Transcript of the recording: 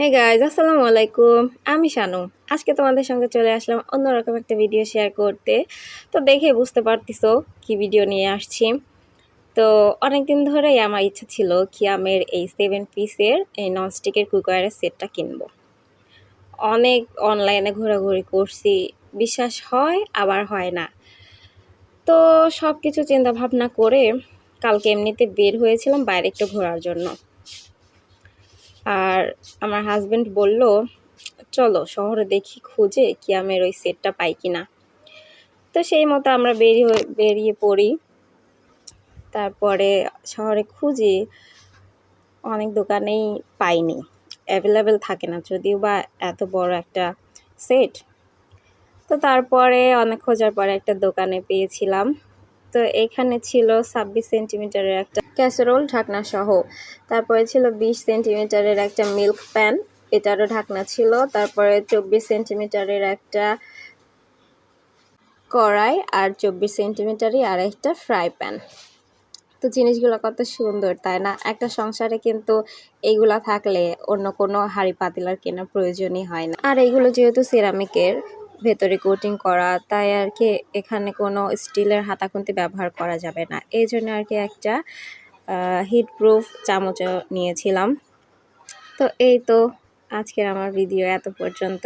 Hey guys, আসসালামু আলাইকুম। আমি শানু। আজকে তোমাদের সঙ্গে চলে আসলাম অন্যরকম একটা ভিডিও শেয়ার করতে। তো দেখে বুঝতে পারতেছো কি ভিডিও নিয়ে আসছি। তো অনেকদিন ধরেই আমার ইচ্ছা ছিল কিয়ামের এই 7 পিসের এই ননস্টিকের কুকারের সেটটা কিনবো। অনেক অনলাইনে ঘোরাঘুরি করছি, বিশ্বাস হয় আবার হয় না। তো সব কিছু চিন্তা ভাবনা করে কালকে এমনিতে বের হয়েছিলাম বাইরে একটু ঘোরার জন্য। আর আমার হাজবেন্ড বলল, চলো শহরে দেখি খুঁজে কিয়ামের ওই সেটটা পাই কিনা। তো সেই মতো আমরা বেরিয়ে পড়ি। তারপরে শহরে খুঁজি, অনেক দোকানেই পাইনি, অ্যাভেলেবেল থাকে না, যদিও বা এত বড় একটা সেট। তো তারপরে অনেক খোঁজার পরে একটা দোকানে পেয়েছিলাম। তো এখানে ছিল 26 সেন্টিমিটারের একটা ক্যাসেরোল ঢাকনা সহ, তারপরে ছিল 20 সেন্টিমিটারের একটা মিল্ক প্যান, এটারও ঢাকনা ছিল, তারপরে 24 সেন্টিমিটারের একটা কড়াই, আর 24 সেন্টিমিটারই আর একটা ফ্রাই প্যান। তো জিনিসগুলো কত সুন্দর, তাই না? একটা সংসারে কিন্তু এইগুলা থাকলে অন্য কোনো হাঁড়ি পাতিলার কেনার প্রয়োজনই হয় না। আর এইগুলো যেহেতু সিরামিকের ভেতরে কোটিং করা, তাই আর কি এখানে কোনো স্টিলের হাতাখুন্তি ব্যবহার করা যাবে না। এই জন্য আর কি একটা হিট প্রুফ চামচও নিয়েছিলাম। তো এই তো আজকের আমার ভিডিও এত পর্যন্ত।